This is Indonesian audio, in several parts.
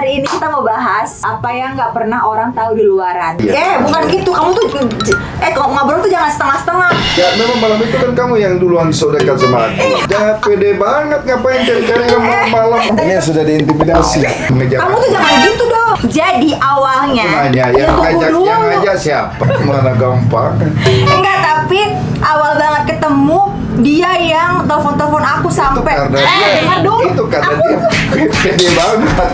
hari ini kita mau bahas apa yang nggak pernah orang tahu di luaran. Bukan gitu. Kamu tuh, kalau ngobrol tuh jangan setengah-setengah. Ya memang malam itu kan kamu yang duluan so dekat sama aku. Jangan pede banget ngapain cari-cari malam. Ini sudah diintimidasi. Kamu tuh jangan gitu dong. Jadi awalnya yang ngajak siapa? Mana gampang. Enggak, tapi awal banget ketemu dia yang telepon aku sampai. Dengar dulu. Itu karena dia pede banget.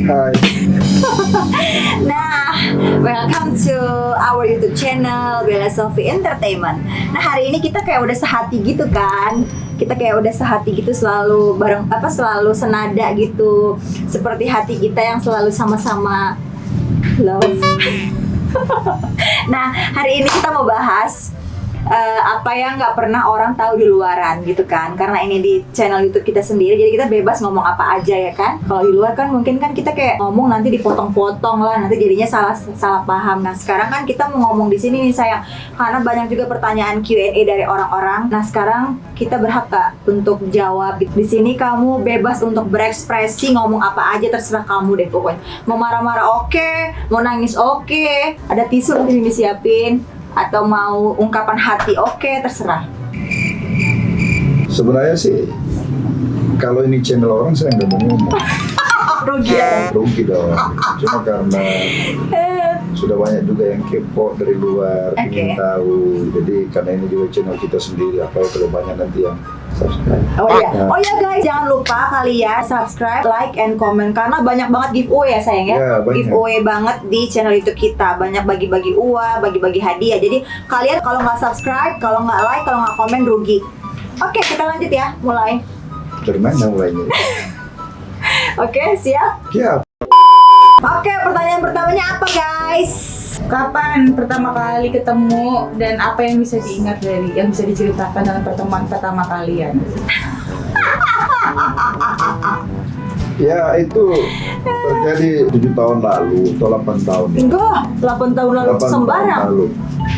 Hai. Nah, welcome to our YouTube channel Bella Sophie Entertainment. Nah, hari ini kita kayak udah sehati gitu kan. Kita kayak udah sehati gitu, selalu bareng selalu senada gitu. Seperti hati kita yang selalu sama-sama love. Nah, hari ini kita mau bahas apa yang nggak pernah orang tahu di luaran gitu kan, karena ini di channel YouTube kita sendiri, jadi kita bebas ngomong apa aja ya kan. Kalau di luar kan mungkin kan kita kayak ngomong nanti dipotong-potong lah, nanti jadinya salah paham. Nah sekarang kan kita mau ngomong di sini nih sayang, karena banyak juga pertanyaan Q&A dari orang-orang. Nah sekarang kita berhak gak untuk jawab di sini. Kamu bebas untuk berekspresi, ngomong apa aja terserah kamu deh pokoknya. Mau marah-marah oke, mau nangis oke, ada tisu nanti disiapin, atau mau ungkapan hati oke, terserah. Sebenarnya sih kalau ini channel orang saya nggak mau ngomong. Rugi ya? Rugi dong. Cuma karena sudah banyak juga yang kepo dari luar, ingin tahu. Jadi karena ini juga channel kita sendiri, apalagi kalau banyak nanti yang subscribe. Oh iya guys, jangan lupa kalian subscribe, like, and comment, karena banyak banget giveaway ya sayang ya. Giveaway banget di channel YouTube kita, banyak bagi-bagi uang, bagi-bagi hadiah. Jadi kalian kalau nggak subscribe, kalau nggak like, kalau nggak komen rugi. Oke, kita lanjut ya, mulai. Dari mana mulainya? Oke, siap? Siap. Oke, pertanyaan pertamanya apa guys? Kapan pertama kali ketemu dan apa yang bisa diingat dari yang bisa diceritakan dalam pertemuan pertama kalian? Ya itu terjadi 7 tahun lalu atau 8 tahun. Enggak, 8 tahun lalu sembarang.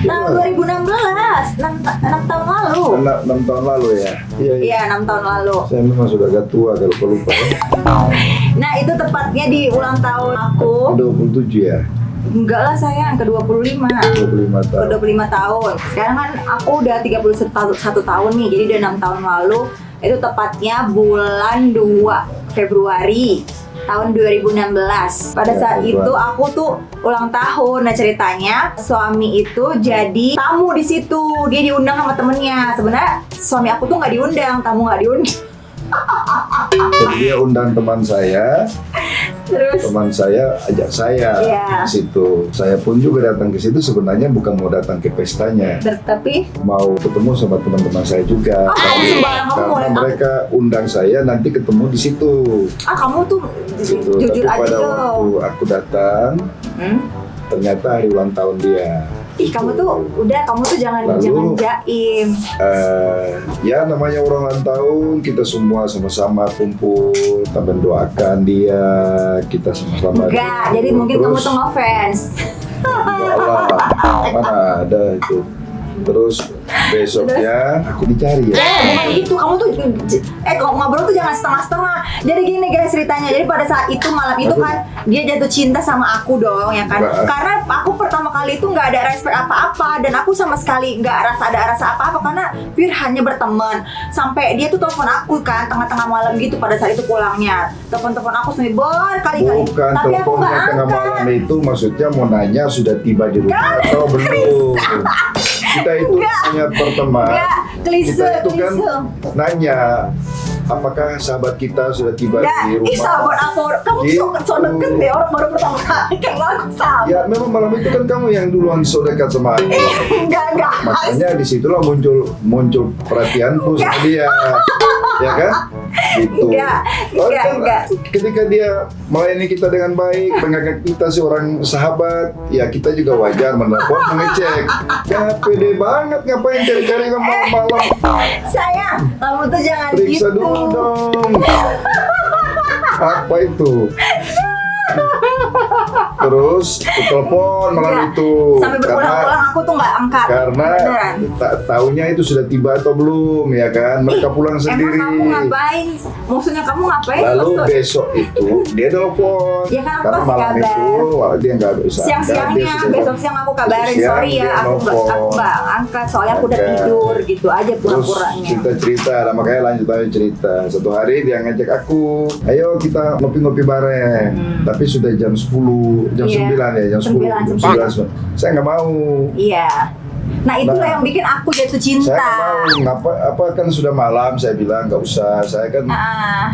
Tahun 2016, 6 tahun lalu. 6 tahun lalu ya? Iya, 6 tahun lalu. Saya memang sudah agak tua kalau lupa ya. Nah itu tepatnya di ulang tahun aku. 27 ya? Enggak lah sayang, ke 25. 25 tahun. Ke 25 tahun. Sekarang kan aku udah 31 tahun nih, jadi udah 6 tahun lalu. Itu tepatnya bulan 2 Februari tahun 2016. Pada saat itu aku tuh ulang tahun. Nah ceritanya suami itu jadi tamu di situ. Dia diundang sama temennya. Sebenarnya suami aku tuh nggak diundang, tamu nggak diundang. Jadi dia undang teman saya. Terus teman saya ajak saya ke situ. Saya pun juga datang ke situ, sebenarnya bukan mau datang ke pestanya, tapi mau ketemu sama teman-teman saya juga. Karena mereka undang saya nanti ketemu di situ. Kamu tuh jujur tapi aja pada waktu aku datang, ternyata hari ulang tahun dia. Kamu tuh jangan jaim. Ya namanya orang ulang tahun, kita semua sama-sama kumpul, kita mendoakan dia, kita sama-sama. Enggak, jadi mungkin kamu tuh ngefans. Enggak lah, mana ada itu. Terus besoknya aku dicari ya. Bukan gitu, kamu tuh kalau ngobrol tuh jangan setengah-setengah. Jadi gini guys ceritanya, jadi pada saat itu malam itu kan dia jatuh cinta sama aku dong ya kan. Karena aku pertama kali itu nggak ada respect apa-apa, dan aku sama sekali nggak ada rasa apa-apa, karena pure hanya berteman. Sampai dia tuh telepon aku kan tengah-tengah malam gitu, pada saat itu pulangnya telepon aku sampai berkali-kali. Bukan, tapi aku nggak tengah malam itu maksudnya mau nanya sudah tiba di rumah atau belum. Kita itu hanya berteman. Kita itu kan nanya apakah sahabat kita sudah tiba di rumah. Sahabat aku, kamu so deket deh, orang baru pertama kali kenal aku sahabat. Ya memang malam itu kan kamu yang duluan so dekat sama aku. Enggak. Makanya disitulah muncul perhatianku sama dia. Ya kan? gitu. Enggak. Ketika dia melayani kita dengan baik, menganggap kita seorang sahabat, ya kita juga wajar menelpon, mengecek. Ya pede banget, ngapain cari-cari malam-malam? Sayang, kamu tuh jangan Periksa gitu. dulu dong. Apa itu? Terus telepon malam Enggak. itu Sampai berulang-ulang aku tuh nggak angkat. karena Beneran. taunya itu sudah tiba atau belum, ya kan? Mereka pulang sendiri. Emang kamu ngapain? Maksudnya kamu ngapain? Lalu Maksud- besok itu dia telepon. Ya kan aku karena pasti malam kabar. itu dia nggak bisa. Siang-siangnya, besok siang aku kabarin. Siang Sorry ya, dia aku nelfon. nggak angkat. Soalnya aku udah Angkat. tidur gitu aja Terus pura-puranya. kita cerita, nah makanya lanjut aja cerita. Satu hari dia ngajak aku, ayo kita ngopi-ngopi bareng. Tapi sudah jam 10, jam Iya. 9 ya, jam 10, 9, jam jam 11. Saya nggak mau. Iya. Nah itulah Nah, yang bikin aku jatuh Saya cinta. nggak mau, apa kan sudah malam, saya bilang nggak usah. Saya kan Ah,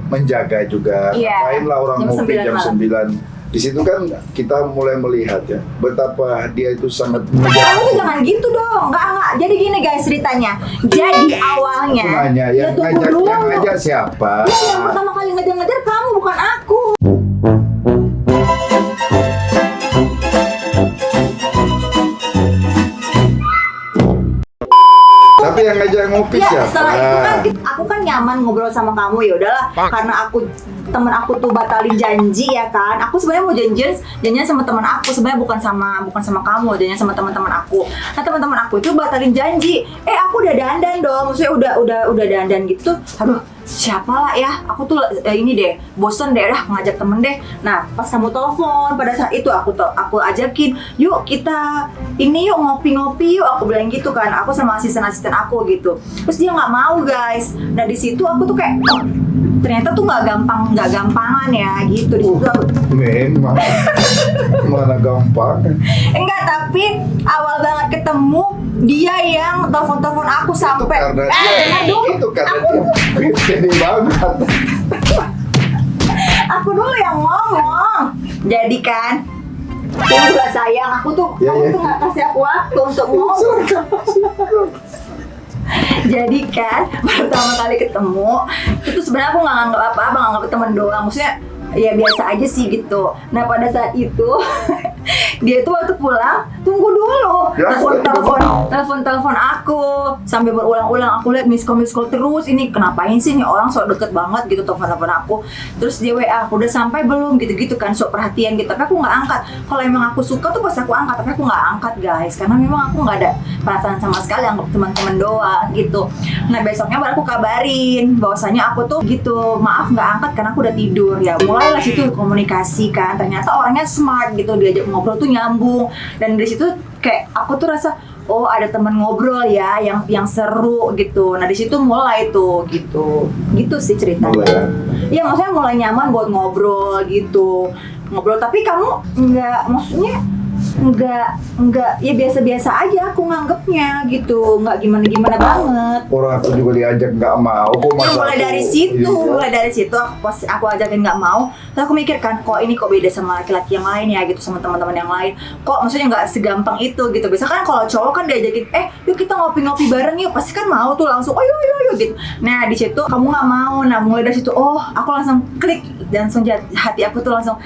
menjaga juga. Iya. Ngapain lah orang Jam ngopi 9 jam malam. 9. Di situ kan kita mulai melihat ya betapa dia itu sangat kamu tuh jangan gitu dong. Enggak. Jadi gini guys ceritanya. Jadi awalnya Aku nanya, ya yang tunggu dulu. ngajak siapa? Ya, yang pertama kali ngejar-ngejar kamu bukan aku. Tapi yang ngajak ngopi Ya siapa? setelah itu kan aku kan nyaman ngobrol sama kamu ya udahlah karena temen aku tuh batalin janji ya kan. Aku sebenarnya mau janjian sama teman aku sebenarnya bukan sama kamu, janjian sama teman-teman aku. Nah teman-teman aku itu batalin janji. Aku udah dandan dong, maksudnya udah dandan gitu. Aduh siapa lah ya, aku tuh ini deh bosen deh dah ngajak temen deh. Nah pas kamu telepon pada saat itu aku ajakin yuk kita ini yuk ngopi-ngopi yuk, aku bilang gitu kan, aku sama asisten aku gitu. Terus dia nggak mau guys. Nah di situ aku tuh kayak oh, ternyata tuh nggak gampangan ya gitu. Di situ aku, Memang mana gampang. enggak, tapi awal banget ketemu dia yang telepon aku sampai Karena dia, itu karena dia pede banget. aku dulu yang ngomong. Jadi kan tunggulah sayang, aku tuh Ya, kamu ya. tuh nggak kasih aku waktu untuk ngomong. Jadi kan pertama kali ketemu itu sebenarnya aku nggak nganggap apa-apa, nggak nganggap teman doang, maksudnya ya biasa aja sih gitu. Nah pada saat itu dia tuh waktu pulang tunggu dulu, Ya, telepon aku sampai berulang-ulang. Aku lihat miss call terus, ini kenapain sih nih orang sok deket banget gitu telepon aku. Terus dia WA, udah sampai belum gitu kan, sok perhatian gitu. Tapi aku nggak angkat. Kalau emang aku suka tuh pasti aku angkat, tapi aku nggak angkat guys, karena memang aku nggak ada perasaan sama sekali, anggap teman-teman doang gitu. Nah besoknya baru aku kabarin bahwasanya aku tuh gitu, maaf nggak angkat karena aku udah tidur. Ya mulailah situ komunikasi kan, ternyata orangnya smart gitu, diajak ngobrol tuh nyambung. Dan dari situ kayak aku tuh rasa oh ada teman ngobrol ya yang seru gitu. Nah di situ mulai tuh gitu sih ceritanya. Mulai ya? Ya maksudnya mulai nyaman buat ngobrol gitu, ngobrol. Tapi kamu maksudnya nggak ya biasa-biasa aja aku nganggepnya gitu, nggak gimana banget. Orang aku juga diajak nggak mau. Kok Ya, masa mulai aku- dari situ, Iya. aku ajakin nggak mau. Terus aku mikirkan, kok ini kok beda sama laki-laki yang lain ya gitu, sama teman-teman yang lain. Kok maksudnya nggak segampang itu gitu. Biasa kan kalau cowok kan diajakin, yuk kita ngopi-ngopi bareng yuk, pasti kan mau tuh langsung, oh yuk gitu. Nah di situ kamu nggak mau. Nah mulai dari situ, oh aku langsung klik, langsung hati aku tuh langsung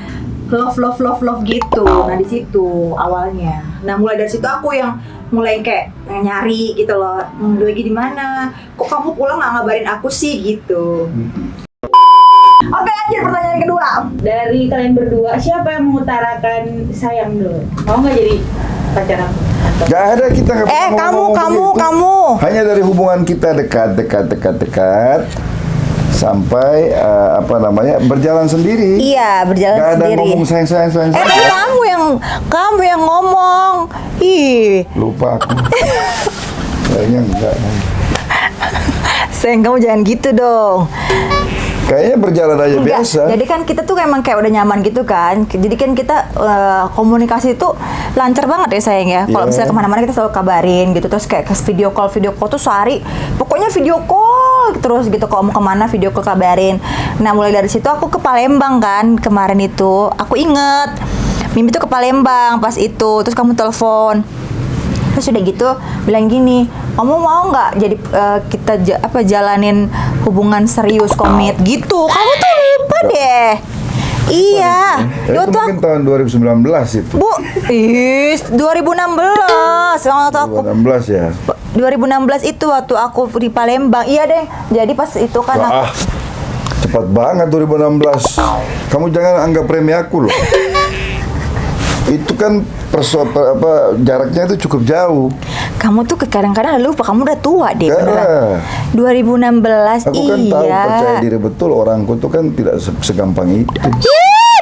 love gitu. Nah di situ awalnya. Nah mulai dari situ aku yang mulai kayak nyari gitu loh, dia lagi di mana? Kok kamu pulang nggak ngabarin aku sih gitu. Oke lanjut pertanyaan kedua. Dari kalian berdua, siapa yang mengutarakan sayang dulu? Mau nggak jadi pacar aku? Gak ada, kita nggak pernah ngomong begitu. kamu. Hanya dari hubungan kita dekat sampai berjalan sendiri. Iya berjalan Gak ada sendiri. ngomong sayang. Tapi kamu yang ngomong. Ih, Lupa aku. Kayaknya enggak. sayang kamu jangan gitu dong. Kayaknya berjalan aja Enggak, biasa. jadi kan kita tuh emang kayak udah nyaman gitu kan. Jadi kan kita komunikasi itu lancar banget ya sayang ya. Kalau Iya. misalnya kemana-mana kita selalu kabarin gitu. Terus kayak video call tuh sehari. Pokoknya video call terus gitu. Kalau mau kemana video call kabarin. Nah mulai dari situ aku ke Palembang kan kemarin itu. Aku inget Mimi tuh ke Palembang pas itu. Terus kamu telepon. Terus udah gitu bilang gini, kamu mau nggak jadi kita jalanin hubungan serius komit gitu. Kamu tuh lupa deh. Iya, itu mungkin tahun 2019 itu. Bu, 2016. Waktu aku 2016 ya. 2016 itu waktu aku di Palembang. Iya deh. Jadi pas itu kan aku, Cepat banget 2016. Kamu jangan anggap premi aku loh. Itu kan jaraknya itu cukup jauh. kamu tuh kadang-kadang lupa, kamu udah tua deh. Ya. 2016. Aku kan tahu, percaya diri betul, orangku tuh kan tidak segampang itu.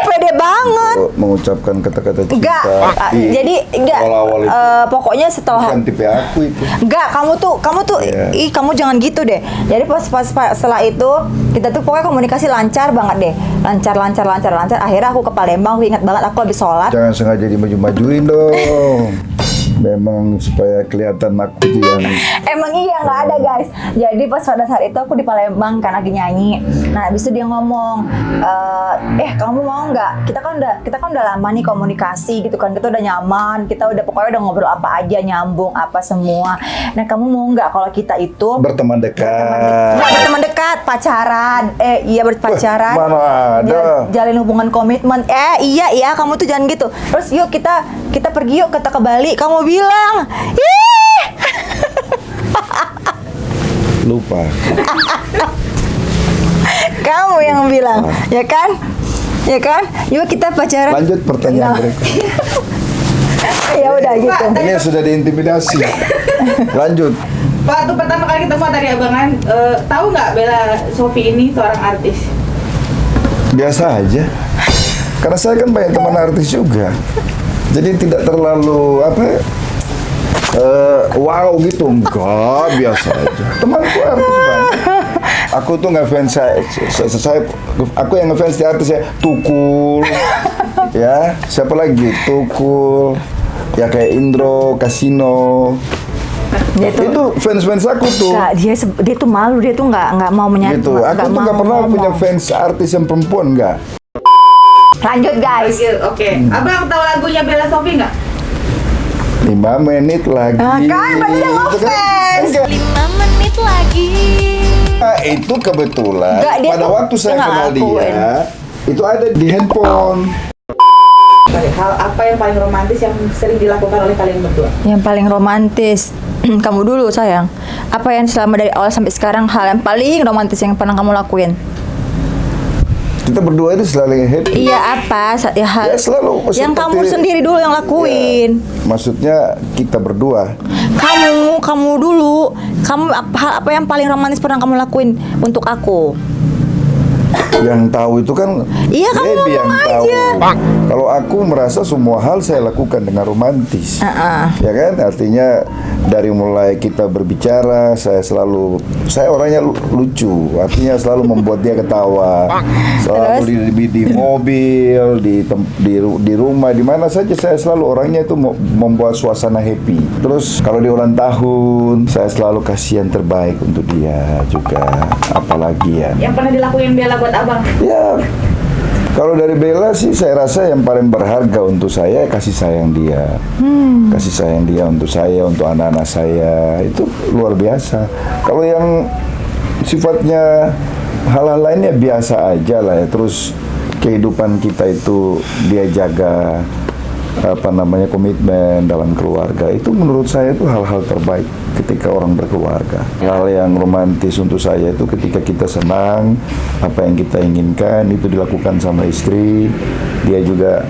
Pede banget. Mengucapkan kata-kata cinta. Enggak, jadi enggak. Awal-awal itu. Pokoknya setelah Bukan tipe aku itu. Enggak, kamu tuh, Iya. kamu jangan gitu deh. Jadi pas setelah itu kita tuh pokoknya komunikasi lancar banget deh, lancar. Akhirnya aku ke Palembang, aku ingat banget aku habis sholat. Jangan sengaja dimaju-majuin dong. Memang supaya kelihatan aku tuh yang Emang iya nggak ada guys. Jadi pas pada saat itu aku di Palembang kan lagi nyanyi. Nah habis itu dia ngomong, kamu mau nggak? Kita kan udah lama nih komunikasi gitu kan. Kita udah nyaman. Kita udah pokoknya udah ngobrol apa aja, nyambung apa semua. Nah kamu mau nggak kalau kita itu berteman dekat. berteman dekat, pacaran? Iya berpacaran. Mana ada. Jalin hubungan komitmen. Iya kamu tuh jangan gitu. Terus yuk kita pergi yuk ke Bali. Kamu bilang, ih. Lupa. Kamu yang bilang, ya kan? Yuk kita pacaran. Lanjut pertanyaan berikutnya. Ya udah gitu. Ini sudah diintimidasi. Lanjut. Pak, tuh pertama kali ketemu tadi abangan, tahu nggak Bella Sophie ini seorang artis? Biasa aja. Karena saya kan banyak teman artis juga. Jadi tidak terlalu wow gitu, enggak, biasa aja. Temanku artis banyak. Aku tuh nggak fans aku yang ngefans di artis ya Tukul, ya siapa lagi Tukul, ya kayak Indro, Kasino. Itu fans aku tuh. Nggak, dia tuh malu, dia tuh nggak mau menyatu. Gitu. Aku tuh nggak pernah punya fans artis yang perempuan, nggak. Lanjut guys. Oke. Abang tahu lagunya Bella Sophie nggak? 5 menit lagi. Kan berarti dia ngefans. 5 menit lagi. Nah, itu kebetulan Nggak, dia pada tuh waktu saya nggak kenal ngakuin. dia itu ada di handphone. Hal apa yang paling romantis yang sering dilakukan oleh kalian berdua? Yang paling romantis, kamu dulu sayang. Apa yang selama dari awal sampai sekarang hal yang paling romantis yang pernah kamu lakuin? Kita berdua itu selalu happy. Iya apa? Ya hal Ya, selalu yang seperti- kamu sendiri dulu yang lakuin. Ya, maksudnya kita berdua. Kamu dulu. Hal apa yang paling romantis pernah kamu lakuin untuk aku? Yang tahu itu kan Iya, kamu Baby yang ngomong tahu. aja. Kalau aku merasa semua hal saya lakukan dengan romantis. Ya kan? Artinya dari mulai kita berbicara, saya orangnya lucu. Artinya selalu membuat dia ketawa. Selalu di mobil, di rumah, di mana saja saya selalu orangnya itu membuat suasana happy. Terus kalau di ulang tahun, saya selalu kasih yang terbaik untuk dia juga. Apalagi ya. Yang pernah dilakuin Bella buat abang? Ya, kalau dari Bella sih saya rasa yang paling berharga untuk saya kasih sayang dia. Kasih sayang dia untuk saya, untuk anak-anak saya. Itu luar biasa. Kalau yang sifatnya hal-hal lainnya biasa aja lah ya. Terus kehidupan kita itu dia jaga komitmen dalam keluarga. Itu menurut saya itu hal-hal terbaik ketika orang berkeluarga. Hal yang romantis untuk saya itu ketika kita senang, apa yang kita inginkan itu dilakukan sama istri. Dia juga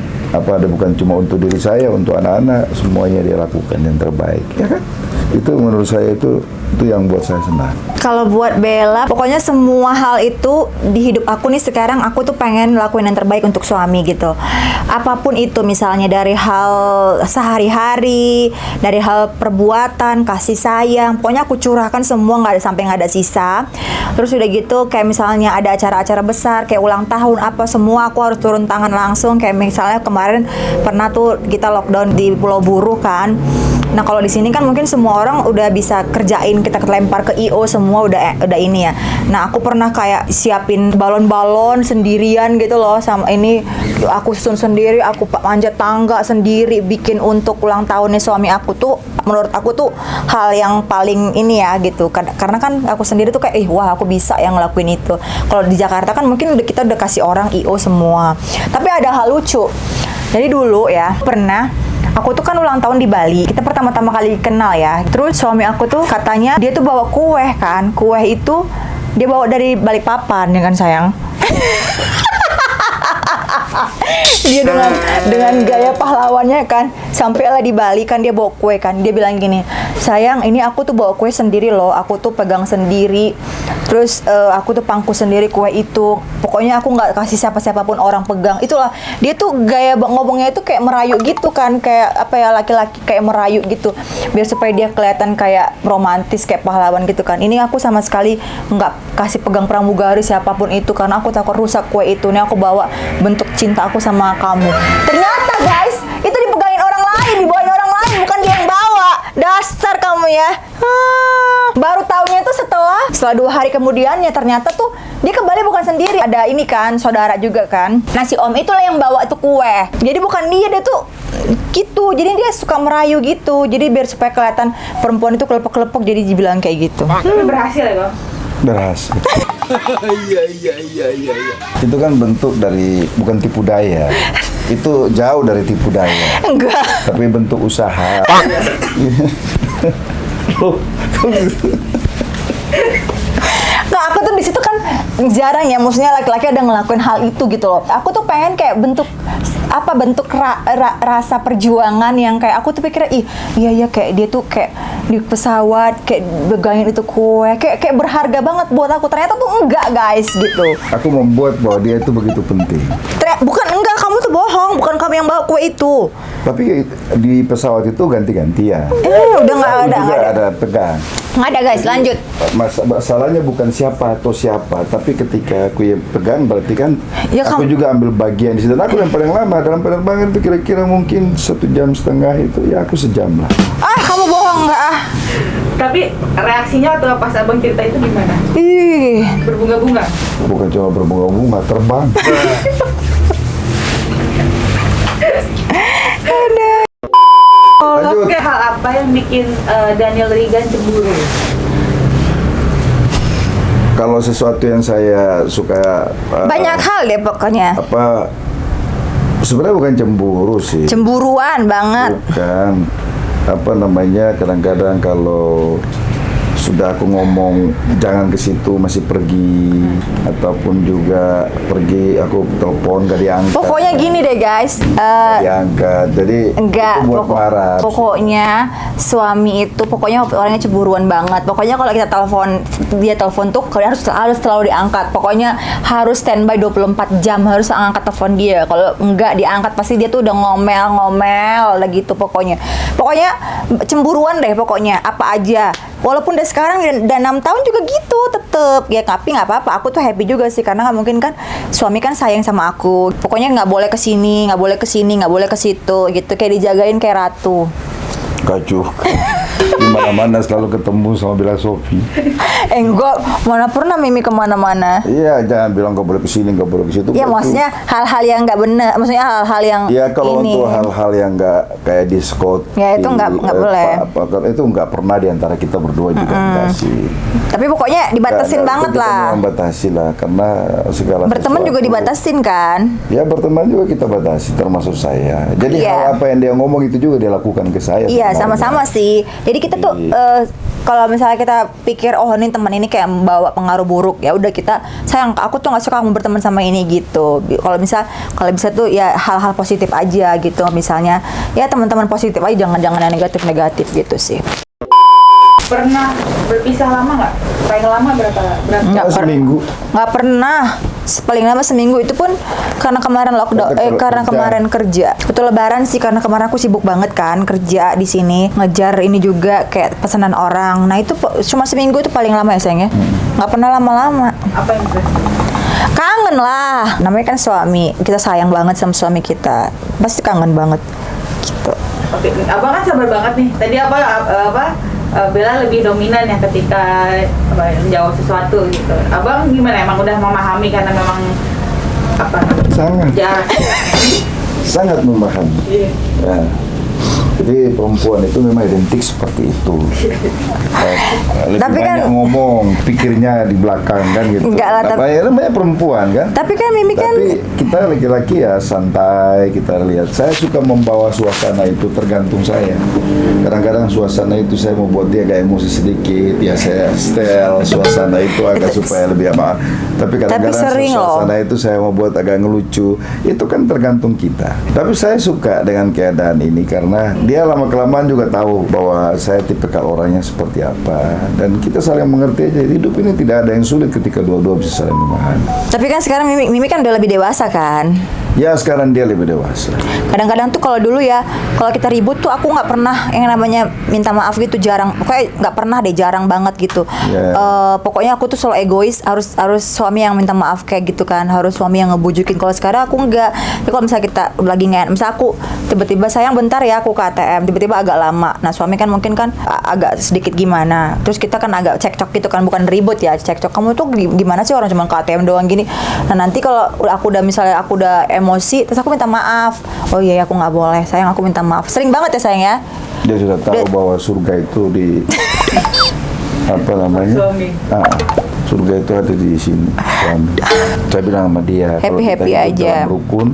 bukan cuma untuk diri saya, untuk anak-anak, semuanya dia lakukan yang terbaik, ya kan? Itu menurut saya itu yang buat saya senang. Kalau buat Bella, pokoknya semua hal itu di hidup aku nih sekarang, aku tuh pengen lakuin yang terbaik untuk suami gitu. Apapun itu, misalnya dari hal sehari-hari, dari hal perbuatan, kasih sayang, pokoknya aku curahkan semua, sampai nggak ada sisa. Terus udah gitu, kayak misalnya ada acara-acara besar, kayak ulang tahun apa semua, aku harus turun tangan langsung. Kayak misalnya kemarin pernah tuh kita lockdown di Pulau Buruh kan. Nah kalau di sini kan mungkin semua semua orang udah bisa kerjain, kita lempar ke IO semua udah ini ya. Nah aku pernah kayak siapin balon-balon sendirian gitu loh, sama ini aku susun sendiri, aku manjat tangga sendiri, bikin untuk ulang tahunnya suami aku tuh. Menurut aku tuh hal yang paling ini ya gitu, karena kan aku sendiri tuh kayak wah aku bisa yang ngelakuin itu. Kalau di Jakarta kan mungkin kita udah kasih orang IO semua. Tapi ada hal lucu. Jadi dulu ya pernah aku tuh kan ulang tahun di Bali. Kita pertama-tama kali kenal ya. Terus suami aku tuh katanya dia tuh bawa kue kan. Kue itu dia bawa dari Balikpapan ya kan sayang. Dia dengan gaya pahlawannya kan, sampailah di Bali kan dia bawa kue kan, dia bilang gini, sayang ini aku tuh bawa kue sendiri loh, aku tuh pegang sendiri, terus aku tuh pangku sendiri kue itu, pokoknya aku nggak kasih siapa-siapapun orang pegang. Itulah dia tuh gaya ngomongnya itu kayak merayu gitu kan, kayak apa ya, laki-laki kayak merayu gitu, biar supaya dia kelihatan kayak romantis kayak pahlawan gitu kan. Ini aku sama sekali nggak kasih pegang pramugari siapapun itu karena aku takut rusak kue itu. Ini aku bawa bentuk cinta aku sama kamu. Ternyata guys, itu dipegangin orang lain, dibawain orang lain, bukan dia yang bawa. Dasar kamu ya. Baru tahunya itu setelah 2 hari kemudiannya, ternyata tuh dia ke Bali bukan sendiri. Ada ini kan, saudara juga kan. Nah si om itulah yang bawa itu kue. Jadi bukan dia tuh gitu. Jadi dia suka merayu gitu. Jadi biar supaya kelihatan perempuan itu kelepek-kelepek, jadi dibilang kayak gitu. Tapi berhasil ya Bang? Berhasil. Iya. Itu kan bentuk dari, bukan tipu daya. Itu jauh dari tipu daya. Enggak. Tapi bentuk usaha. Nah aku tuh di situ kan jarang ya, maksudnya laki-laki ada ngelakuin hal itu gitu loh. Aku tuh pengen kayak bentuk rasa perjuangan yang kayak aku tuh pikir iya kayak dia tuh kayak di pesawat kayak pegangin itu kue, kayak berharga banget buat aku. Ternyata tuh enggak guys gitu. Aku membuat bahwa dia itu begitu penting. Bukan enggak, kamu tuh bohong, bukan kamu yang bawa kue itu. Tapi di pesawat itu ganti-gantian. Udah nggak ada. Juga ada pegang. Nggak ada guys, lanjut. Masalahnya bukan siapa atau siapa, tapi ketika aku yang pegang berarti kan Ya, aku juga ambil bagian di situ. Dan aku yang paling lama dalam penerbangan itu kira-kira mungkin 1,5 jam itu, ya aku sejam lah. Kamu bohong nggak Tapi reaksinya atau pas abang cerita itu gimana? Ih. Berbunga-bunga? Bukan cuma berbunga-bunga, terbang. Lanjut. Oke, hal apa yang bikin Daniel Rigan cemburu? Kalau sesuatu yang saya suka Banyak hal deh pokoknya. sebenarnya bukan cemburu sih. Cemburuan banget. Bukan. Kadang-kadang kalau sudah aku ngomong jangan ke situ masih pergi, ataupun juga pergi aku telepon gak diangkat. Pokoknya gini deh guys, diangkat, jadi enggak, itu buat marah. pokoknya suami itu pokoknya orangnya cemburuan banget. Pokoknya kalau kita dia telepon tuh harus selalu diangkat. Pokoknya harus standby 24 jam, harus angkat telepon dia. Kalau enggak diangkat pasti dia tuh udah ngomel lah gitu pokoknya. Pokoknya cemburuan deh pokoknya, apa aja. Walaupun udah sekarang udah 6 tahun juga gitu tetep ya, tapi nggak apa-apa. Aku tuh happy juga sih karena nggak mungkin kan suami kan sayang sama aku. Pokoknya nggak boleh kesini, nggak boleh kesini, nggak boleh ke situ gitu, kayak dijagain kayak ratu. Kacau. Di mana-mana selalu ketemu sama Bella Sophie. Enggak, mana pernah Mimi kemana-mana. Iya, jangan bilang nggak boleh kesini, nggak boleh ke situ. Ya maksudnya hal-hal yang nggak benar, maksudnya hal-hal yang ya kalau ini. untuk hal-hal yang nggak kayak diskot, Ya, itu nggak boleh. Itu nggak pernah diantara kita berdua juga dikasih. Tapi pokoknya dibatasin banget kita lah. membatasi lah, karena segala Berteman juga sesuatu- dibatasin kan. Ya berteman juga kita batasi, termasuk saya. Jadi Iya. hal apa yang dia ngomong itu juga dia lakukan ke saya. Iya, sebenarnya. sama-sama sih. Jadi kita tuh kalau misalnya kita pikir ini teman ini kayak membawa pengaruh buruk, ya udah kita sayang, aku tuh nggak suka kamu berteman sama ini gitu. Kalau bisa tuh ya hal-hal positif aja gitu. Misalnya ya teman-teman positif aja, jangan yang negatif-negatif gitu sih. Pernah berpisah lama nggak? Paling lama berapa? Seminggu. Nggak pernah. Paling lama seminggu, itu pun karena kemarin lockdown, karena kerja. kemarin kerja. Betul lebaran sih, karena kemarin aku sibuk banget kan kerja di sini, ngejar ini juga kayak pesanan orang. Nah itu cuma seminggu itu paling lama ya sayang ya. Nggak pernah lama-lama. Apa yang berarti? Kangen lah. Namanya kan suami, kita sayang banget sama suami kita, pasti kangen banget gitu. Oke, abang kan sabar banget nih. Tadi apa Bella lebih dominan ya ketika menjawab sesuatu gitu. Abang gimana? Emang udah memahami karena memang apa namanya? Sangat. Jarak. Sangat memahami. Iya. Ya. Jadi perempuan itu memang identik seperti itu. Lebih Tapi banyak kan- ngomong, pikirnya di belakang kan gitu. Enggak lah, Apa ya namanya perempuan kan? Tapi kan Mimi kan Tapi kita laki-laki ya santai, kita lihat. Saya suka membawa suasana itu tergantung saya. Kadang-kadang suasana itu saya mau buat dia agak emosi sedikit, ya saya setel suasana itu agak supaya lebih apa. Tapi kadang-kadang sering loh. suasana itu saya mau buat agak ngelucu. Itu kan tergantung kita. Tapi saya suka dengan keadaan ini karena dia lama-kelamaan juga tahu bahwa saya tipikal orangnya seperti apa. Dan kita saling mengerti aja. Hidup ini tidak ada yang sulit ketika dua-dua bisa saling memahami. tapi kan sekarang Mimi kan udah lebih dewasa kan. Ya sekarang dia lebih dewasa. Kadang-kadang tuh kalau dulu ya, kalau kita ribut tuh aku nggak pernah yang namanya minta maaf gitu, jarang. Pokoknya nggak pernah deh, jarang banget gitu. Ya. Pokoknya aku tuh selalu egois, harus suami yang minta maaf kayak gitu kan, harus suami yang ngebujukin. Kalau sekarang aku nggak. Tapi kalau misalnya kita lagi misal aku tiba-tiba sayang bentar ya aku ke ATM, tiba-tiba agak lama. Nah suami kan mungkin kan agak sedikit gimana. Terus kita kan agak cekcok gitu kan, bukan ribut ya, cekcok. Kamu tuh gimana sih orang cuma ke ATM doang gini. Nah nanti kalau aku udah misalnya aku udah emosi, terus aku minta maaf. Oh iya aku nggak boleh, sayang aku minta maaf. Sering banget ya sayang ya. Dia sudah tahu bahwa surga itu di apa namanya? Suami. Surga itu ada di sini. Suami. Saya bilang sama dia, kalau kita Happy-happy hidup aja. dalam rukun,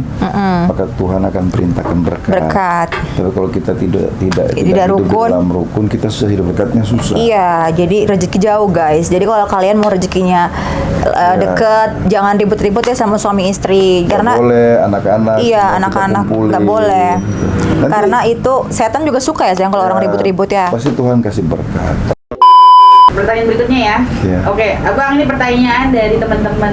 maka Tuhan akan perintahkan berkat. Berkat. Tapi kalau kita tidak Tidak hidup rukun. di dalam rukun, kita susah hidup berkatnya susah. Iya, jadi rezeki jauh guys. Jadi kalau kalian mau rezekinya deket, jangan ribut-ribut ya sama suami istri. Nggak Karena boleh anak-anak. iya kita anak-anak kumpulin. nggak boleh. Nanti Karena itu setan juga suka ya sayang kalau orang ribut-ribut ya. Pasti Tuhan kasih berkat. Pertanyaan berikutnya ya. Iya. Oke, Abang, ini pertanyaan dari teman-teman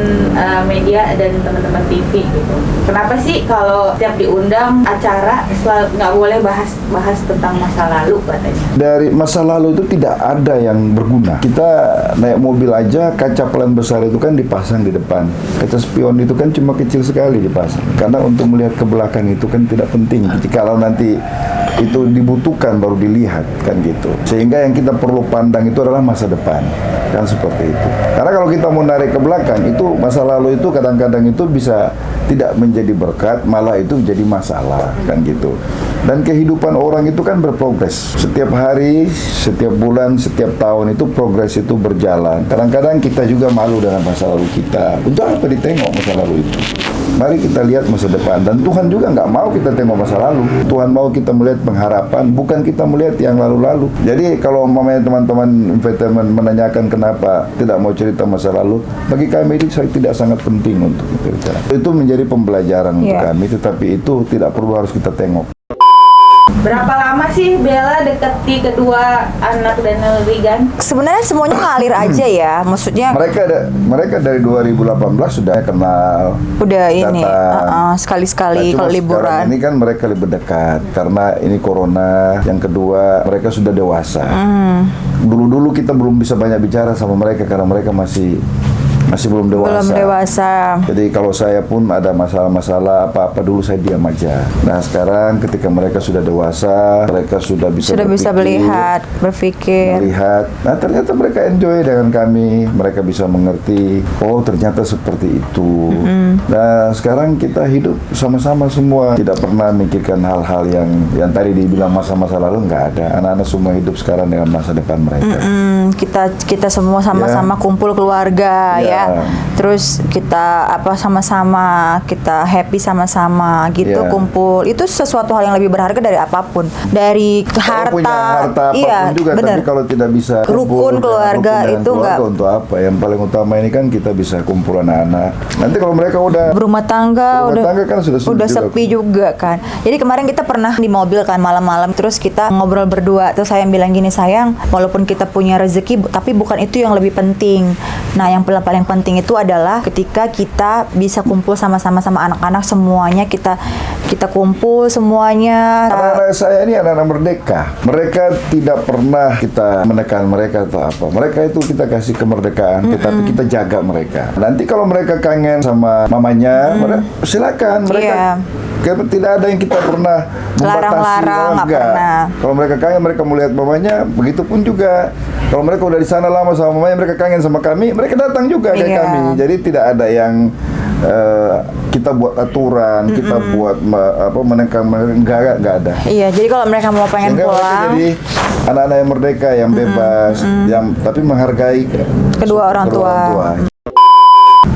media dan teman-teman TV gitu. Kenapa sih kalau setiap diundang acara selalu nggak boleh bahas tentang masa lalu katanya? Dari masa lalu itu tidak ada yang berguna. Kita naik mobil aja, kaca pelan besar itu kan dipasang di depan. Kaca spion itu kan cuma kecil sekali dipasang. Karena untuk melihat ke belakang itu kan tidak penting. Kalau nanti itu dibutuhkan baru dilihat kan gitu. Sehingga yang kita perlu pandang itu adalah masa depan. Kan seperti itu. Karena kalau kita mau narik ke belakang, itu masa lalu itu kadang-kadang itu bisa tidak menjadi berkat, malah itu jadi masalah kan gitu. Dan kehidupan orang itu kan berprogres. Setiap hari, setiap bulan, setiap tahun itu progres itu berjalan. Kadang-kadang kita juga malu dengan masa lalu kita. Untuk apa ditengok masa lalu itu? Mari kita lihat masa depan. Dan Tuhan juga nggak mau kita tengok masa lalu. Tuhan mau kita melihat pengharapan, bukan kita melihat yang lalu-lalu. Jadi kalau mamanya teman-teman entertainment menanyakan kenapa tidak mau cerita masa lalu, bagi kami itu tidak sangat penting untuk kita. Itu menjadi pembelajaran untuk Iya. kami, tetapi itu tidak perlu harus kita tengok. Berapa lama sih Bella deketi kedua anak Daniel Regan? Sebenarnya semuanya ngalir aja ya. Maksudnya Mereka dari 2018 sudah kenal. udah ini datang. sekali-sekali Nah, cuma kalau sekarang liburan. ini kan mereka lebih dekat karena ini corona. Yang kedua, mereka sudah dewasa. Dulu-dulu kita belum bisa banyak bicara sama mereka karena mereka masih belum dewasa. Belum dewasa. Jadi kalau saya pun ada masalah-masalah apa-apa dulu saya diam aja. Nah sekarang ketika mereka sudah dewasa, mereka sudah bisa berpikir. melihat. Nah ternyata mereka enjoy dengan kami, mereka bisa mengerti. Oh ternyata seperti itu. Nah sekarang kita hidup sama-sama semua, tidak pernah memikirkan hal-hal yang tadi dibilang masa-masa lalu, nggak ada. Anak-anak semua hidup sekarang dengan masa depan mereka. Kita semua sama-sama kumpul keluarga Ya. ya. Terus kita sama-sama kita happy sama-sama gitu Ya. kumpul. Itu sesuatu hal yang lebih berharga dari apapun. Dari Kalau punya harta, apapun iya, juga, bener. tapi kalau tidak bisa Rukun kumpul dengan keluarga rukun dengan itu keluarga nggak- untuk apa? Yang paling utama ini kan kita bisa kumpul anak-anak. Nanti kalau mereka udah Berumah tangga kan sudah sulit udah juga. sepi juga kan. Jadi kemarin kita pernah di mobil kan malam-malam, terus kita ngobrol berdua. Terus saya bilang gini, sayang, walaupun kita punya rezeki, tapi bukan itu yang lebih penting. Nah yang paling penting itu adalah ketika kita bisa kumpul sama-sama sama anak-anak semuanya, kita kumpul semuanya. Anak-anak saya ini anak-anak merdeka. Mereka tidak pernah kita menekan mereka atau apa. Mereka itu kita kasih kemerdekaan, tetapi kita jaga mereka. Nanti kalau mereka kangen sama mamanya, silakan mereka. Iya. Karena tidak ada yang kita pernah membatasi. Larang-larang, nggak pernah. Kalau mereka kangen, mereka mau lihat mamanya, begitupun juga. Kalau mereka udah di sana lama sama mamanya, mereka kangen sama kami, mereka datang juga ke Iya. kami. Jadi tidak ada yang kita buat aturan, kita buat menekan, enggak ada. Iya, jadi kalau mereka mau pengen Sehingga mereka pulang, jadi anak-anak yang merdeka, yang bebas, yang tapi menghargai Kedua orang tua.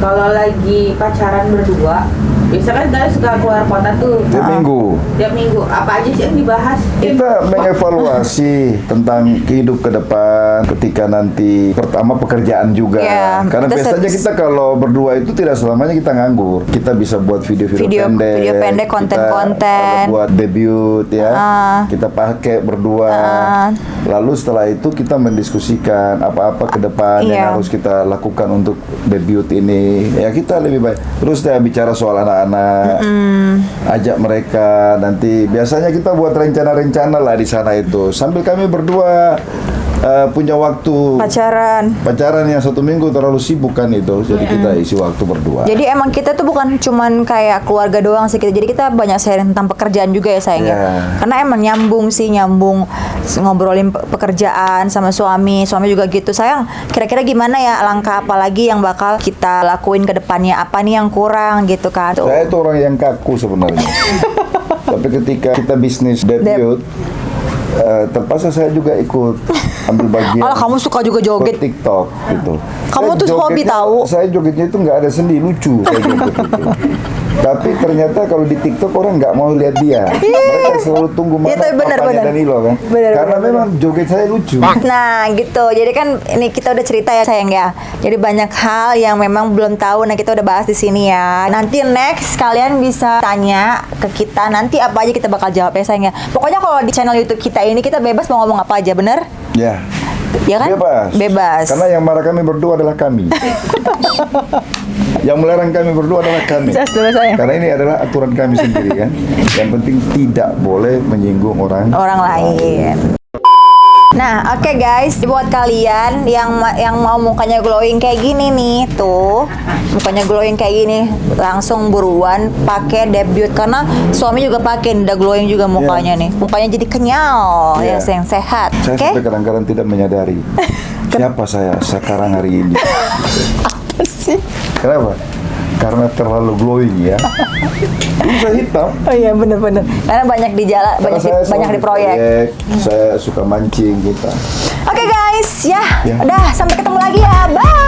Kalau lagi pacaran berdua, biasa kan kalian suka keluar kota tuh. Tiap minggu. Tiap minggu, apa aja sih yang dibahas? Kita mengevaluasi tentang kehidup ke depan ketika nanti pertama pekerjaan juga. Iya, Karena kita biasanya kita kalau berdua itu tidak selamanya kita nganggur. Kita bisa buat video-video pendek. video pendek, kita, konten-konten. buat debut ya. Kita pakai berdua. Lalu setelah itu kita mendiskusikan apa-apa ke depan Iya. yang harus kita lakukan untuk debut ini. Ya kita lebih baik. Terus kita bicara soal anak-anak. Ajak mereka nanti. Biasanya kita buat rencana-rencana lah di sana itu. Sambil kami berdua punya waktu pacaran yang 1 minggu terlalu sibuk kan itu. Jadi kita isi waktu berdua. jadi emang kita tuh bukan cuman kayak keluarga doang sih kita. Jadi kita banyak sharing tentang pekerjaan juga ya sayang ya. Iya. Karena emang nyambung ngobrolin pekerjaan sama suami juga gitu. Sayang, kira-kira gimana ya langkah apa lagi yang bakal kita lakuin ke depannya? Apa nih yang kurang gitu kan? Tuh. Saya itu orang yang kaku sebenarnya. Tapi ketika kita bisnis debut, terpaksa saya juga ikut ambil bagian. Alah, kamu suka juga joget. Ikut TikTok gitu. Kamu tuh hobi tahu. Saya jogetnya itu nggak ada sendi, lucu saya joget itu. Tapi ternyata kalau di TikTok orang nggak mau lihat dia. Mereka selalu tunggu mana Iya, tapi benar. papanya Danilo kan. Karena memang joget saya lucu. Nah gitu, jadi kan ini kita udah cerita ya sayang ya. Jadi banyak hal yang memang belum tahu. Nah kita udah bahas di sini ya. Nanti next kalian bisa tanya ke kita. Nanti apa aja kita bakal jawab ya sayang ya. Pokoknya kalau di channel YouTube kita ini kita bebas mau ngomong apa aja, bener? Ya. Ya kan? Bebas. Karena yang marah kami berdua adalah kami. Yang melarang kami berdua adalah kami. Karena ini adalah aturan kami sendiri kan. Yang penting tidak boleh menyinggung orang lain. Nah, oke guys, buat kalian yang mau mukanya glowing kayak gini nih, tuh mukanya glowing kayak gini, langsung buruan pakai debut karena suami juga pakai, udah glowing juga mukanya nih, mukanya jadi kenyal, ya yang sehat. Saya Oke? sampai kadang-kadang tidak menyadari siapa saya sekarang hari ini. Apa sih? Kenapa? Karena terlalu glowing ya. Bisa hitam. Oh iya bener-bener. Karena banyak di jalan, banyak di proyek. Saya suka mancing gitu. Oke guys, ya, Ya. udah sampai ketemu lagi ya, bye.